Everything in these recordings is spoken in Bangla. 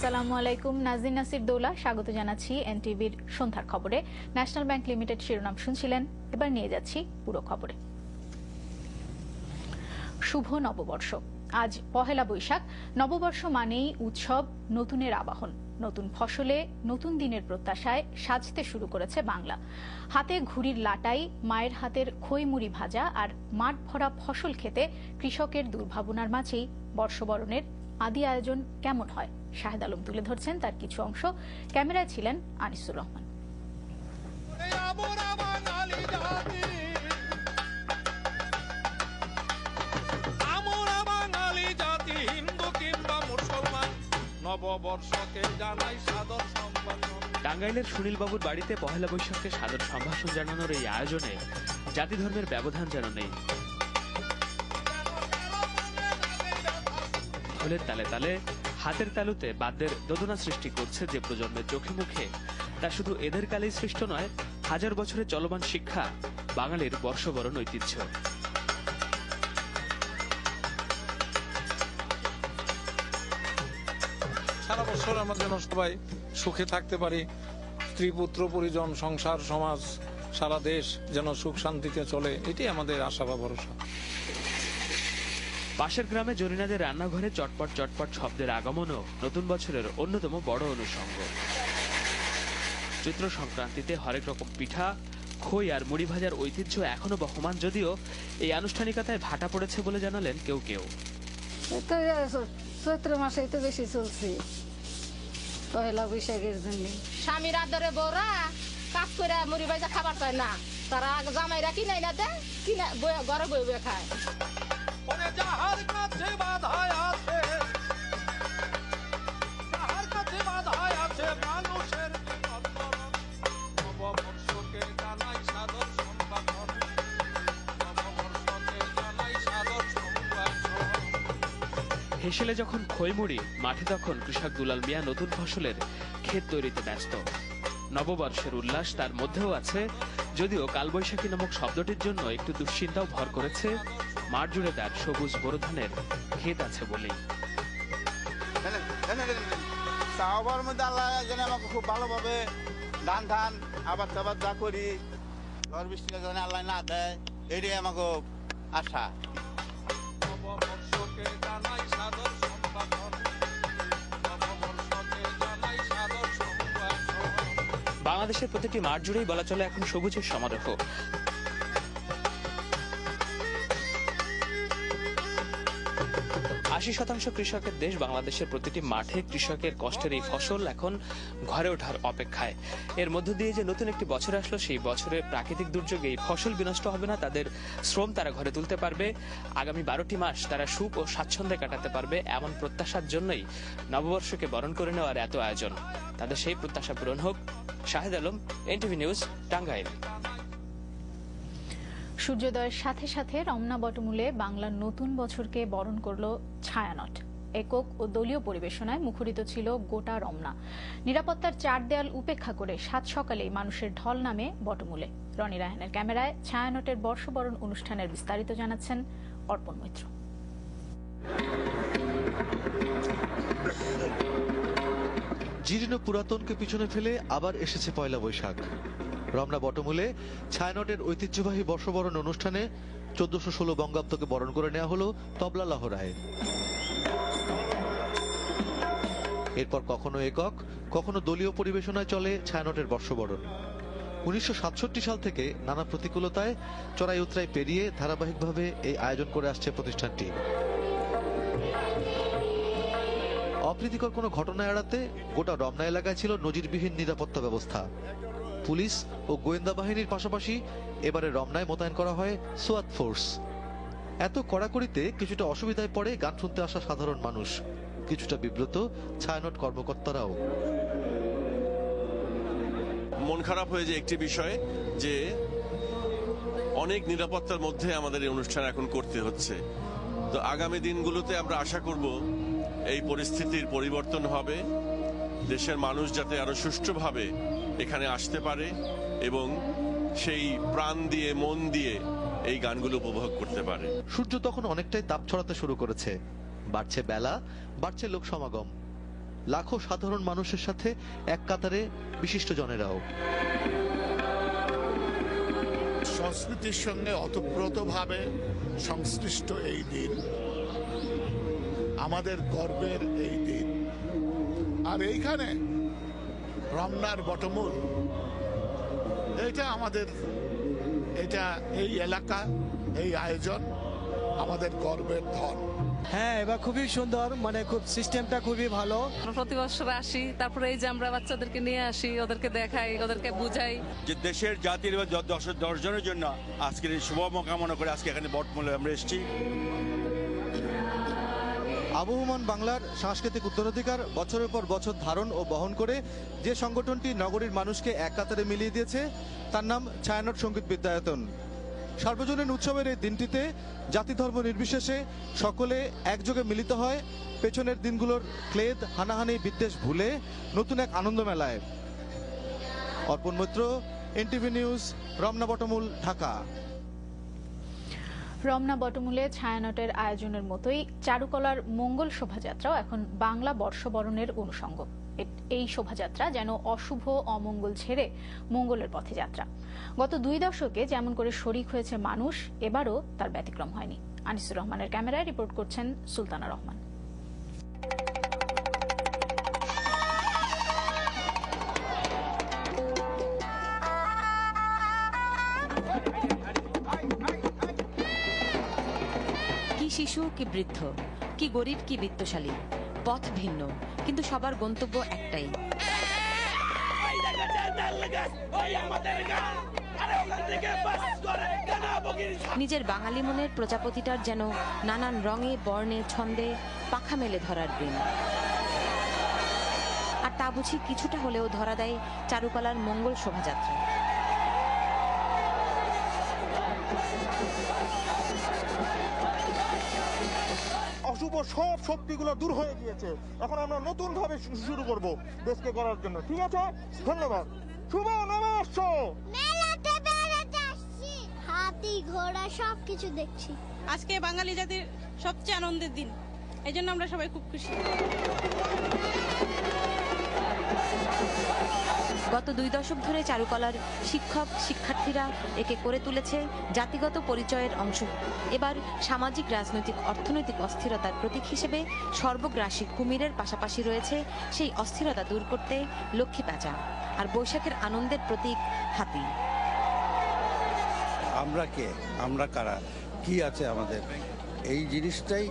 আসসালামু আলাইকুম, নাজনীন নাসির দৌলা স্বাগত জানাচ্ছি এনটিভির সন্ধ্যার খবরে। ন্যাশনাল ব্যাংক লিমিটেড শিরোনাম শুনছিলেন, এবার নিয়ে যাচ্ছি পুরো খবরে। শুভ নববর্ষ। আজ পহেলা বৈশাখ। নববর্ষ মানেই উৎসব, নতুনের আবাহন। নতুন ফসলে নতুন দিনের প্রত্যাশায় সাজতে শুরু করেছে বাংলা। হাতে ঘুড়ির লাটাই, মায়ের হাতের খইমুড়ি ভাজা আর মাঠ ভরা ফসল খেতে কৃষকের দুর্ভাবনার মাঝেই বর্ষবরণের আদি আয়োজন কেমন হয় শাহেদ আলম তুলে ধরছেন তার কিছু অংশ। ক্যামেরায় ছিলেন আনিসুর রহমান। টাঙ্গাইলের সুনীলবাবুর বাড়িতে পহেলা বৈশাখকে সাদর সম্ভাষণ জানানোর এই আয়োজনে জাতি ধর্মের ব্যবধান যেন নেই। ঢোলের তালে তালে, হাতের তালুতে বাদ্যের দোদনা সৃষ্টি করছে যে প্রজন্মের চোখে মুখে, তা শুধু এদের কালেই সৃষ্ট নয়, হাজার বছরের চলমান শিক্ষা, বাঙালির বর্ষবরণ ঐতিহ্য। সারা বছর আমরা যেন সবাই সুখে থাকতে পারি, স্ত্রী পুত্র পরিজন সংসার সমাজ সারা দেশ যেন সুখ শান্তিতে চলে, এটাই আমাদের আশা বা ভরসা। পাশের গ্রামে জরিনাদের রান্নাঘরে চটপট চটপট শব্দের আগমনও নতুন বছরের অন্যতম বড় অনুষঙ্গ। চৈত্র সংক্রান্তিতে হরেক রকম পিঠা, খই আর মুড়ি ভাজার ঐতিহ্য এখনো বহমান, যদিও এই আনুষ্ঠানিকতায় ভাটা পড়েছে বলে জানালেন কেউ কেউ। চৈত্র মাসে তো বেশি চলছে পয়লা বৈশাখের জন্য। স্বামীর আদরে বউরা কাজ করে মুড়ি ভাজা খাবার পায় না, তারা জামাইরা কিনাই না দেয়, কিনা ঘরে বই বই খায়। হেসেলে যখন খইমুড়ি, মাঠে তখন কৃষক দুলাল মিয়া নতুন ফসলের ক্ষেত তৈরিতে ব্যস্ত। নববর্ষের উল্লাস তার মধ্যেও আছে, যদিও কালবৈশাখী নামক শব্দটির জন্য একটু দুশ্চিন্তাও ভর করেছে। মাঠ জুড়ে তার সবুজ বোরো ধানের ক্ষেত আছে বলেই। আবার মধ্যে আল্লাহ যেন আমাকে খুব ভালোভাবে ধান ধান আবার টাবার যা করি, ঝড় বৃষ্টি যেন আল্লাহ না দেয়, এটাই আমাকে আশা। বাংলাদেশের প্রতিটি মাঠ জুড়েই বলা চলে এখন সবুজের সমারোহ। ৮০% কৃষকের দেশ বাংলাদেশের প্রতিটি মাঠে কৃষকের কষ্টের এই ফসল এখন ঘরে ওঠার অপেক্ষায়। এর মধ্য দিয়ে যে নতুন একটি বছর আসলো, সেই বছরের প্রাকৃতিক দুর্যোগে এই ফসল বিনষ্ট হবে না, তাদের শ্রম তারা ঘরে তুলতে পারবে, আগামী 12টি মাস তারা সুখ ও স্বাচ্ছন্দ্যে কাটাতে পারবে, এমন প্রত্যাশার জন্যই নববর্ষকে বরণ করে নেওয়ার এত আয়োজন। তাদের সেই প্রত্যাশা পূরণ হোক। Shahed Alam, NTV news, Tangail. সূর্যোদয়ের সাথে সাথে রমনা বটমূলে বাংলার নতুন বছরকে বরণ করল ছায়ানট। একক ও দলীয় পরিবেশনায় মুখরিত ছিল গোটা রমনা। নিরাপত্তার চার দেয়াল উপেক্ষা করে সাত সকালেই মানুষের ঢল নামে বটমূলে। রনি রায়হানের ক্যামেরায় ছায়ানটের বর্ষবরণ অনুষ্ঠানের বিস্তারিত জানাচ্ছেন অর্পণ মৈত্র। জীর্ণ পুরাতনকে পিছনে ফেলে আবার এসেছে পয়লা বৈশাখ। রমনা বটমূলে ছায়ানটের ঐতিহ্যবাহী বর্ষবরণ অনুষ্ঠানে 1416 বঙ্গাব্দকে বরণ করে নেওয়া হলো তবলা লহরায়। এরপর কখনো একক, কখনো দলীয় পরিবেশনায় চলে ছায়ানটের বর্ষবরণ। 1967 সাল থেকে নানা প্রতিকূলতায় চড়াই উতরাই পেরিয়ে ধারাবাহিকভাবে এই আয়োজন করে আসছে প্রতিষ্ঠানটি। অপ্রীতিকর কোনো ঘটনা এড়াতে গোটা রমনা এলাকায় ছিল নজিরবিহীন নিরাপত্তা ব্যবস্থা। পুলিশ ও গোয়েন্দা বাহিনীর পাশাপাশি এবারে রমনায় মোতায়েন করা হয় সোয়াত ফোর্স। এত কড়াকড়িতে কিছুটা অসুবিধায় পড়ে গান শুনতে আসা সাধারণ মানুষ, কিছুটা বিব্রত ছায়ানট কর্মকর্তারাও। মন খারাপ হয়ে যে একটি বিষয় যে অনেক নিরাপত্তার মধ্যে আমাদের এই অনুষ্ঠান এখন করতে হচ্ছে। তো আগামী দিনগুলোতে আমরা আশা করব এই পরিস্থিতির পরিবর্তন হবে, দেশের মানুষ যাতে আরো সুষ্ঠুভাবে এখানে আসতে পারে এবং সেই প্রাণ দিয়ে মন দিয়ে এই গানগুলো উপভোগ করতে পারে। সূর্য তখন অনেকটাই তাপ ছড়াতে শুরু করেছে, বাড়ছে বেলা, বাড়ছে লোক সমাগম। লাখো সাধারণ মানুষের সাথে এক কাতারে বিশিষ্টজনেরাও। সংস্কৃতির সঙ্গে ওতপ্রোতভাবে সংশ্লিষ্ট এই দিন, আমাদের গর্বের এই দিন। আর এইখানে রমনার বটমূল, এটা আমাদের, এটা এই এলাকা, এই আয়োজন আমাদের গর্বের ধন। হ্যাঁ, এবার খুবই সুন্দর, মানে খুব সিস্টেমটা খুবই ভালো। প্রতি বছর আসি, তারপরে এই যে আমরা বাচ্চাদেরকে নিয়ে আসি, ওদেরকে দেখাই, ওদেরকে বুঝাই যে দেশের জাতির দর্শনের জন্য আজকের এই শুভ কামনা করে আজকে এখানে বটমূলে আমরা এসেছি। আবহমান বাংলার সাংস্কৃতিক উত্তরাধিকার বছরের পর বছর ধারণ ও বহন করে যে সংগঠনটি নগরীর মানুষকে এক কাতারে মিলিয়ে দিয়েছে তার নাম ছায়ানট সঙ্গীত বিদ্যায়তন। সার্বজনীন উৎসবের এই দিনটিতে জাতি ধর্ম নির্বিশেষে সকলে একযোগে মিলিত হয় পেছনের দিনগুলোর ক্লেদ হানাহানি বিদ্বেষ ভুলে নতুন এক আনন্দ মেলায়। অর্পণ মৈত্র, এনটিভি নিউজ, রমনা বটমূল, ঢাকা। রমনা বটমূলে ছায়ানটের আয়োজনের মতোই চারুকলার মঙ্গল শোভাযাত্রাও এখন বাংলা বর্ষবরণের অনুষঙ্গ। এই শোভাযাত্রা যেন অশুভ অমঙ্গল ছেড়ে মঙ্গলের পথে যাত্রা। গত 2 দশকে যেমন করে শরিক হয়েছে মানুষ, এবারও তার ব্যতিক্রম হয়নি। আনিসুর রহমানের ক্যামেরায় রিপোর্ট করছেন সুলতানা রহমান। কি শিশু, কি বৃদ্ধ, কি গরিব, কি বিত্তশালী, পথ ভিন্ন, কিন্তু সবার গন্তব্য একটাই। নিজের বাঙালি মনের প্রজাপতিটার যেন নানান রঙে বর্ণে ছন্দে পাখা মেলে ধরার দিন। আর তা বুঝি কিছুটা হলেও ধরা দেয় চারুকলার মঙ্গল শোভাযাত্রা। অশুভ সব শক্তিগুলো দূর হয়ে গিয়েছে, এখন আমরা নতুন ভাবে শুরু করব দেশকে করার জন্য। ঠিক আছে, ধন্যবাদ। শুভ নববর্ষ। মেলাতে বেড়াতে আসছি, হাতি ঘোড়া সবকিছু দেখছি। আজকে বাঙালি জাতির সবচেয়ে আনন্দের দিন, এই জন্য আমরা সবাই খুব খুশি। গত 2 দশক ধরে চারুকলার শিক্ষক শিক্ষার্থীরা একে করে তুলেছে জাতিগত পরিচয়ের অংশ। এবার সামাজিক, রাজনৈতিক, অর্থনৈতিক অস্থিরতার প্রতীক হিসেবে সর্বগ্রাসী কুমিরের পাশাপাশি রয়েছে সেই অস্থিরতা দূর করতে লক্ষ্মী প্যাঁচা, আর বৈশাখের আনন্দের প্রতীক হাতি। আমরা কে, আমরা কারা, কি আছে আমাদের, এই জিনিসটাই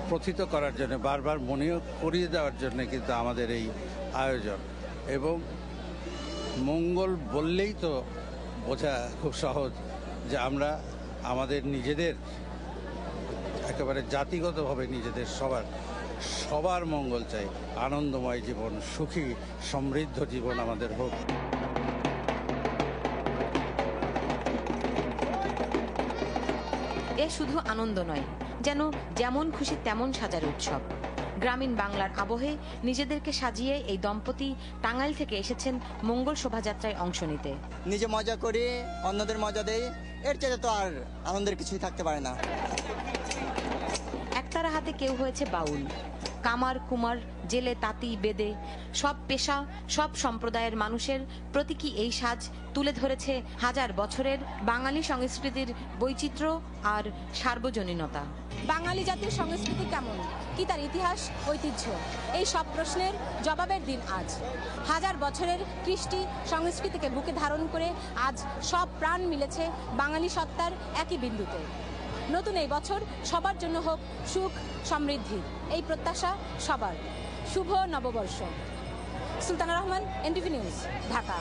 প্রথিত করার জন্য, বারবার মনে করিয়ে দেওয়ার জন্য কিন্তু আমাদের এই আয়োজন। এবং মঙ্গল বললেই তো বোঝা খুব সহজ যে আমরা আমাদের নিজেদের একেবারে জাতিগতভাবে নিজেদের সবার মঙ্গল চাই। আনন্দময় জীবন, সুখী সমৃদ্ধ জীবন আমাদের হোক। এ শুধু আনন্দ নয়, যেন যেমন খুশি তেমন সাজার উৎসব। গ্রামীণ বাংলার আবহে নিজেদেরকে সাজিয়ে এই দম্পতি টাঙ্গাইল থেকে এসেছেন মঙ্গল শোভাযাত্রায় অংশ নিতে। নিজে মজা করি, অন্যদের মজা দেই, এর চেয়ে তো আর আনন্দের কিছুই থাকতে পারে না। একতারা হাতে কেউ হয়েছে বাউল, কামার কুমার, জেলে তাঁতি বেদে, সব পেশা সব সম্প্রদায়ের মানুষের প্রতীকী এই সাজ তুলে ধরেছে হাজার বছরের বাঙালি সংস্কৃতির বৈচিত্র্য আর সার্বজনীনতা। বাঙালি জাতির সংস্কৃতি কেমন, কি তার ইতিহাস ঐতিহ্য, এই সব প্রশ্নের জবাবের দিন আজ। হাজার বছরের কৃষ্টি সংস্কৃতিকে বুকে ধারণ করে আজ সব প্রাণ মিলেছে বাঙালি সত্তার একই বিন্দুতে। নতুন এই বছর সবার জন্য হোক সুখ সমৃদ্ধি, এই প্রত্যাশা সবার। শুভ নববর্ষ। Sultana Rahman, NTV news, Dhaka.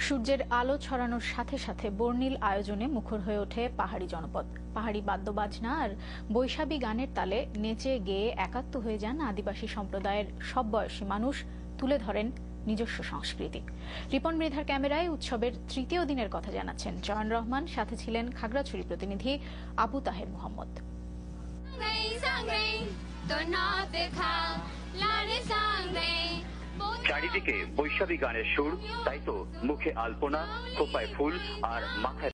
সূর্যের আলো ছড়ানোর সাথে সাথে বর্ণিল আয়োজনে মুখর হয়ে ওঠে পাহাড়ি জনপদ। পাহাড়ি বাদ্যবাজনা আর বৈশাখী গানের তালে নেচে গেয়ে একাত্ম হয়ে যান আদিবাসী সম্প্রদায়ের সব বয়সী মানুষ, তুলে ধরেন নিজস্ব সংস্কৃতি। রিপন মৃধার ক্যামেরায় উৎসবের 3য় দিনের কথা জানাচ্ছেন জয়ন রহমান, সাথে ছিলেন খাগড়াছড়ি প্রতিনিধি আবু তাহের মোহাম্মদ। চারিদিকে বৈশাখী গানের সুর, তাই তো মুখে আলপনা, খোপায় ফুল আর মাথায়